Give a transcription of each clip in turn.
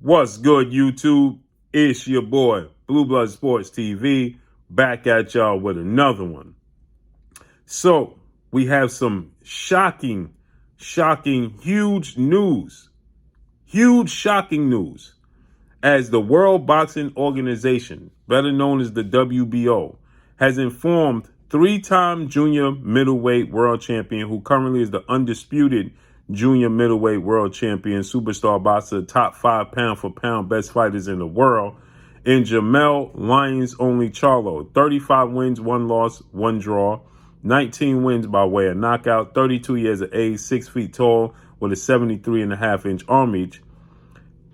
What's good, YouTube? It's your boy, Blue Blood Sports TV, back at y'all with another one. So, we have some shocking, huge news. Huge, shocking news. As the World Boxing Organization, better known as the WBO, has informed three-time junior middleweight world champion, who currently is the undisputed junior middleweight world champion, superstar boxer, top 5 pound-for-pound best fighters in the world, in Jermell Lions-only Charlo. 35 wins, 1 loss, 1 draw, 19 wins by way of knockout, 32 years of age, 6 feet tall, with a 73.5-inch arm reach.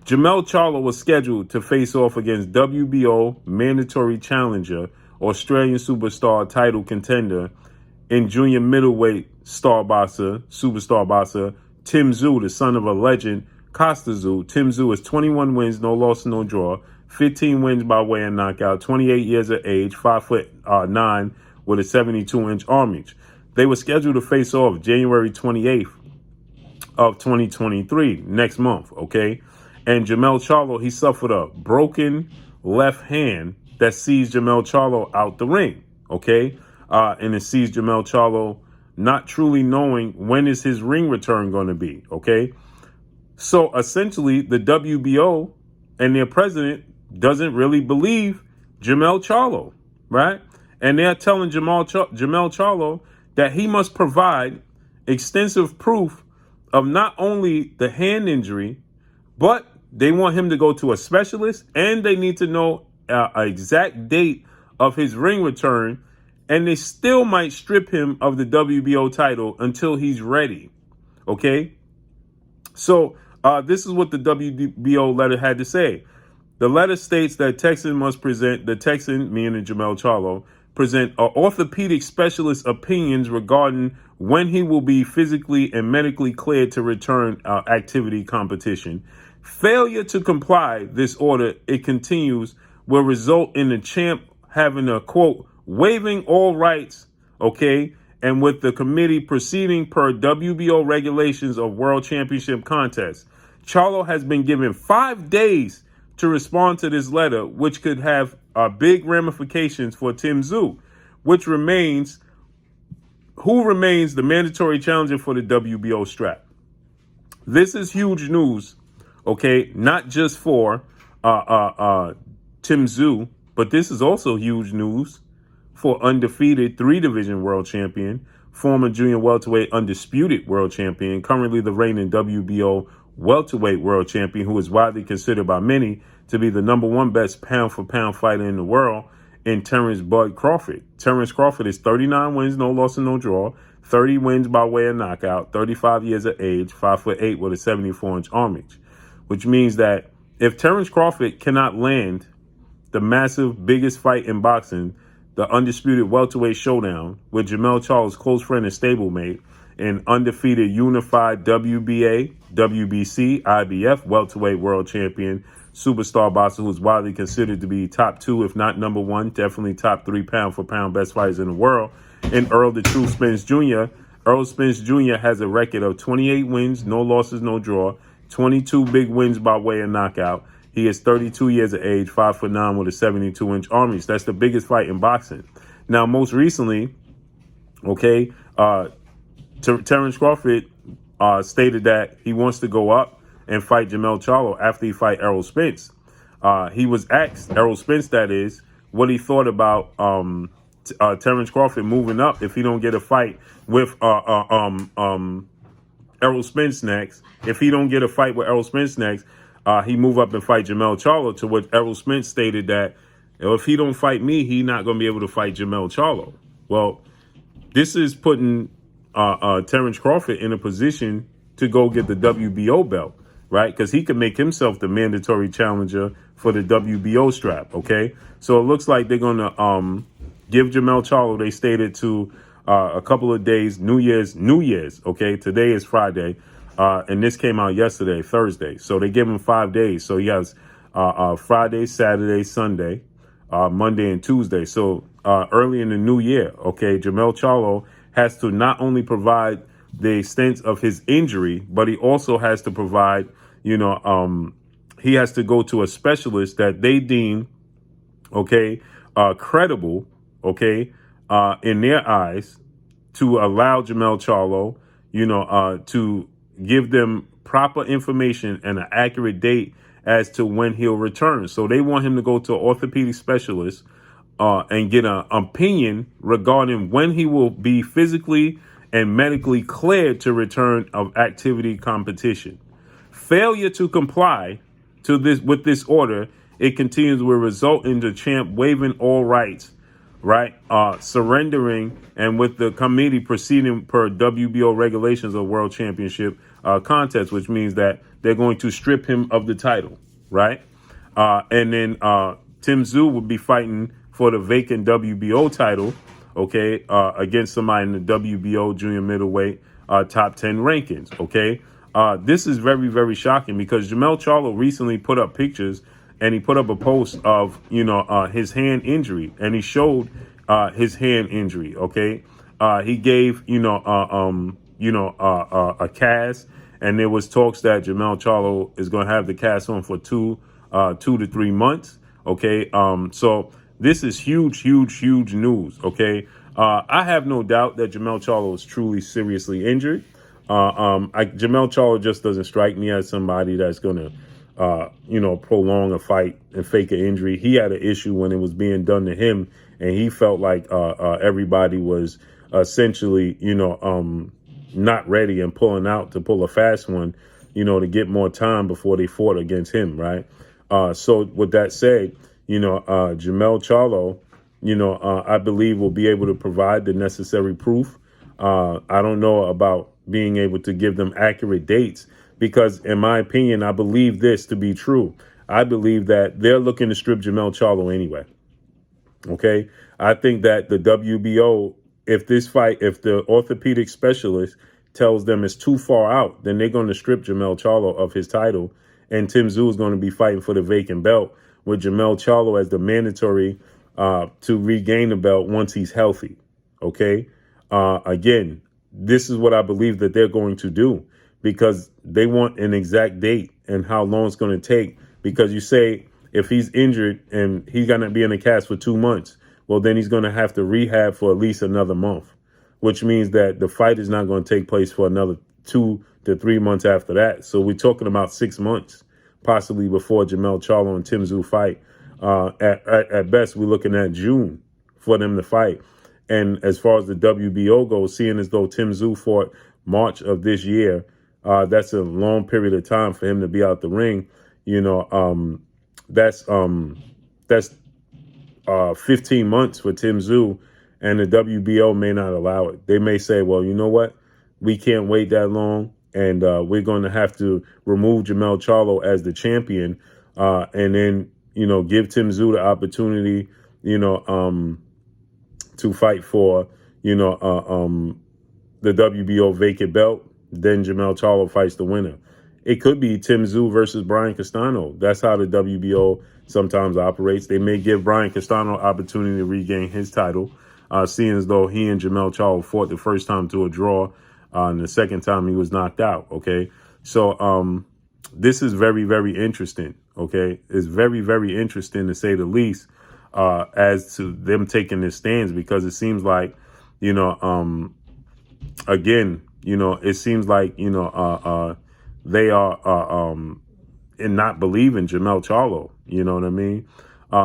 Jermell Charlo was scheduled to face off against WBO mandatory challenger, Australian superstar title contender, and junior middleweight superstar boxer, TZSYU, the son of a legend, TZSYU. TZSYU is 21 wins, no loss, no draw, 15 wins by way of knockout, 28 years of age, 5'9", with a 72-inch arm reach. They were scheduled to face off January 28th of 2023, next month, okay? And Jermell Charlo, he suffered a broken left hand that sees Jermell Charlo out the ring, okay? And it sees Jermell Charlo not truly knowing when is his ring return going to be, okay? So essentially, the WBO and their president doesn't really believe Jermell Charlo, right? And they're telling Jermell Charlo that he must provide extensive proof of not only the hand injury, but they want him to go to a specialist, and they need to know an exact date of his ring return, and they still might strip him of the WBO title until he's ready, okay? So this is what the WBO letter had to say. The letter states that Texan must present, the Texan, meaning Jermell Charlo, present orthopedic specialist opinions regarding when he will be physically and medically cleared to return activity competition. Failure to comply this order, it continues, will result in the champ having a, quote, waiving all rights, okay, and with the committee proceeding per WBO regulations of World Championship contests. Charlo has been given 5 days to respond to this letter, which could have big ramifications for TZSYU, who remains the mandatory challenger for the WBO strap. This is huge news, okay, not just for TZSYU, but this is also huge news for undefeated 3-division world champion, former junior welterweight undisputed world champion, currently the reigning WBO welterweight world champion, who is widely considered by many to be the #1 best pound-for-pound fighter in the world, in Terrence Bud Crawford. Terrence Crawford is 39 wins, no loss and no draw, 30 wins by way of knockout, 35 years of age, 5'8" with a 74-inch arm reach, which means that if Terrence Crawford cannot land the massive, biggest fight in boxing, the undisputed welterweight showdown with Jermell Charlo's close friend and stablemate, and undefeated unified WBA, WBC, IBF welterweight world champion, superstar boxer who is widely considered to be top 2, if not #1, definitely top 3 pound-for-pound best fighters in the world, and Earl the Truth Spence Jr. Earl Spence Jr. has a record of 28 wins, no losses, no draw, 22 big wins by way of knockout. He is 32 years of age, 5'9" with a 72-inch arm reach. That's the biggest fight in boxing. Now, most recently, okay, Terrence Crawford stated that he wants to go up and fight Jermell Charlo after he fight Errol Spence. He was asked, Errol Spence that is, what he thought about Terrence Crawford moving up if he don't get a fight with Errol Spence next. If he don't get a fight with Errol Spence next, he move up and fight Jermell Charlo, to which Errol Spence stated that, if he don't fight me, he not going to be able to fight Jermell Charlo. Well, this is putting Terrence Crawford in a position to go get the WBO belt, right? Because he can make himself the mandatory challenger for the WBO strap, okay? So it looks like they're going to give Jermell Charlo, they stated, to a couple of days, New Year's, okay? Today is Friday. And this came out yesterday, Thursday. So they give him 5 days. So he has Friday, Saturday, Sunday, Monday, and Tuesday. So early in the new year, okay, Jermell Charlo has to not only provide the extent of his injury, but he also has to provide, he has to go to a specialist that they deem, okay, credible, okay, in their eyes, to allow Jermell Charlo, to give them proper information and an accurate date as to when he'll return. So they want him to go to an orthopedic specialist and get an opinion regarding when he will be physically and medically cleared to return of activity competition. Failure to comply with this order, it continues, will result in the champ waiving all rights, right? Surrendering, and with the committee proceeding per WBO regulations of World Championship contest, which means that they're going to strip him of the title, right? And then TZSYU will be fighting for the vacant WBO title, okay, against somebody in the WBO junior middleweight top 10 rankings, okay? This is very, very shocking because Jermell Charlo recently put up pictures, and he put up a post of, his hand injury, and he showed his hand injury, okay? He gave, a cast, and there was talks that Jermell Charlo is going to have the cast on for 2 to 3 months, okay? So this is huge, huge, huge news, okay? I have no doubt that Jermell Charlo is truly seriously injured. Jermell Charlo just doesn't strike me as somebody that's going to, prolong a fight and fake an injury. He had an issue when it was being done to him, and he felt like everybody was essentially, not ready and pulling out to pull a fast one, to get more time before they fought against him, right? So with that said, Jermell Charlo, I believe will be able to provide the necessary proof. I don't know about being able to give them accurate dates because, in my opinion, I believe this to be true. I believe that they're looking to strip Jermell Charlo anyway. Okay, I think that the WBO, if the orthopedic specialist tells them it's too far out, then they're going to strip Jermell Charlo of his title, and TZSYU is going to be fighting for the vacant belt with Jermell Charlo as the mandatory to regain the belt once he's healthy. Okay, again, this is what I believe that they're going to do because they want an exact date and how long it's going to take. Because you say if he's injured and he's going to be in a cast for 2 months, well, then he's going to have to rehab for at least another month, which means that the fight is not going to take place for another 2 to 3 months after that. So we're talking about 6 months, possibly before Jermell Charlo and TZSYU fight. At best, we're looking at June for them to fight. And as far as the WBO goes, seeing as though TZSYU fought March of this year, that's a long period of time for him to be out the ring. That's 15 months for TZSYU, and the WBO may not allow it. They may say, well, you know what? We can't wait that long, and we're going to have to remove Jermell Charlo as the champion, and then, give TZSYU the opportunity, to fight for, the WBO vacant belt. Then Jermell Charlo fights the winner. It could be TZSYU versus Brian Castano. That's how the WBO sometimes operates. They may give Brian Castano opportunity to regain his title, seeing as though he and Jermell Charlo fought the first time to a draw, and the second time he was knocked out. Okay, so this is very, very interesting. Okay, it's very, very interesting to say the least, as to them taking their stands, because it seems like, again, it seems like, they are and not believing Jermell Charlo. You know what I mean?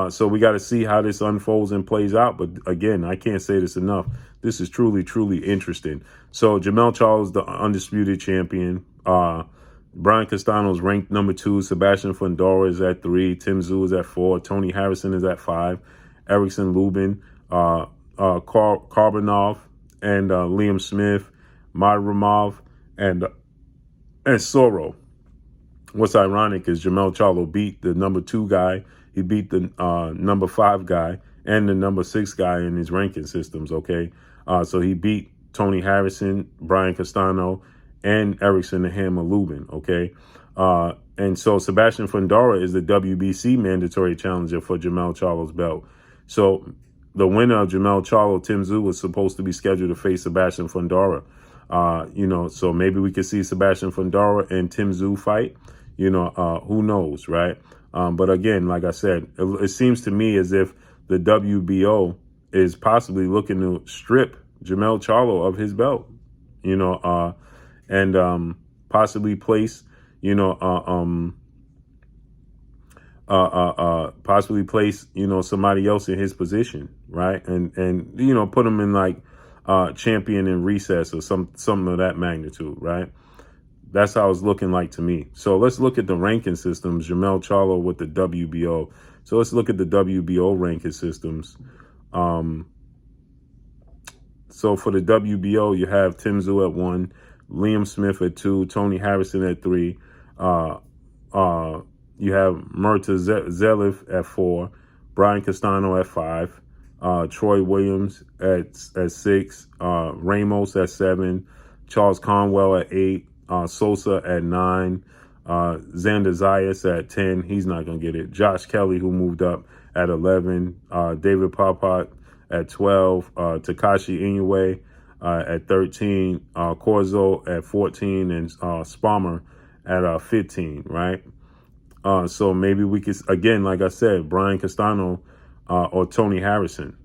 So we got to see how this unfolds and plays out. But again, I can't say this enough. This is truly, truly interesting. So Jermell Charlo is the undisputed champion. Brian Castano's ranked number 2. Sebastian Fundora is at 3. TZSYU is at 4. Tony Harrison is at 5. Erickson Lubin, Karbonov, and Liam Smith, Madrimov, and Soro. What's ironic is Jermell Charlo beat the number 2 guy. He beat the number 5 guy and the number 6 guy in his ranking systems, okay? So he beat Tony Harrison, Brian Castano, and Erickson the Hammer Lubin, okay? And so Sebastian Fundora is the WBC mandatory challenger for Jermell Charlo's belt. So the winner of Jermell Charlo, TZSYU, was supposed to be scheduled to face Sebastian Fundora. So maybe we could see Sebastian Fundora and TZSYU fight. Who knows, right? But again, like I said, it seems to me as if the WBO is possibly looking to strip Jermell Charlo of his belt, and possibly place, possibly place, somebody else in his position, right? And put him in like champion in recess or something of that magnitude, right? That's how it's looking like to me. So let's look at the ranking systems. Jermell Charlo with the WBO. So let's look at the WBO ranking systems. So for the WBO, you have Tim Tszyu at 1, Liam Smith at 2, Tony Harrison at 3. You have Murta Zeliv at 4, Brian Castano at 5, Troy Williams at 6, Ramos at 7, Charles Conwell at 8, Sosa at 9, Xander Zayas at 10. He's not going to get it. Josh Kelly, who moved up, at 11. David Papat at 12. Takashi Inoue at 13. Corzo at 14. And Spalmer at 15, right? So maybe we could, again, like I said, Brian Castano or Tony Harrison,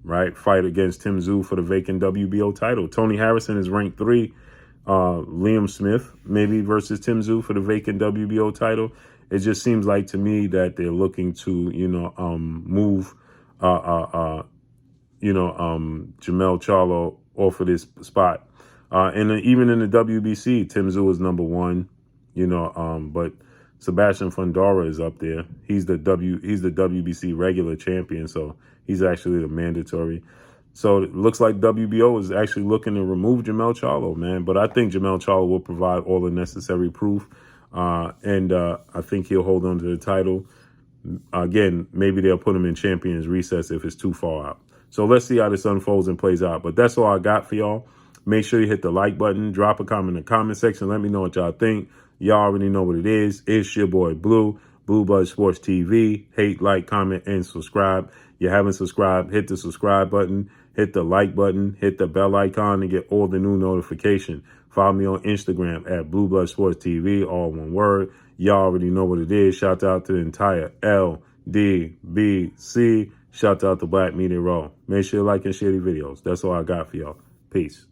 right? Fight against Tim Tszyu for the vacant WBO title. Tony Harrison is ranked 3. Liam Smith maybe versus Tim Tszyu for the vacant WBO title. It just seems like to me that they're looking to, move, Jermell Charlo off of this spot. And even in the WBC, Tim Tszyu is number 1, but Sebastian Fundora is up there. He's the WBC regular champion, so he's actually the mandatory. So it looks like WBO is actually looking to remove Jermell Charlo, man. But I think Jermell Charlo will provide all the necessary proof, and I think he'll hold on to the title. Again, maybe they'll put him in Champions Recess if it's too far out. So let's see how this unfolds and plays out. But that's all I got for y'all. Make sure you hit the like button. Drop a comment in the comment section. Let me know what y'all think. Y'all already know what it is. It's your boy Blue Blood Sports TV. Hate, like, comment, and subscribe. You haven't subscribed, hit the subscribe button, hit the like button, hit the bell icon to get all the new notification. Follow me on Instagram at Blue Blood Sports TV, all one word. Y'all already know what it is. Shout out to the entire LDBC. Shout out to Black Media Raw. Make sure you like and share the videos. That's all I got for y'all. Peace.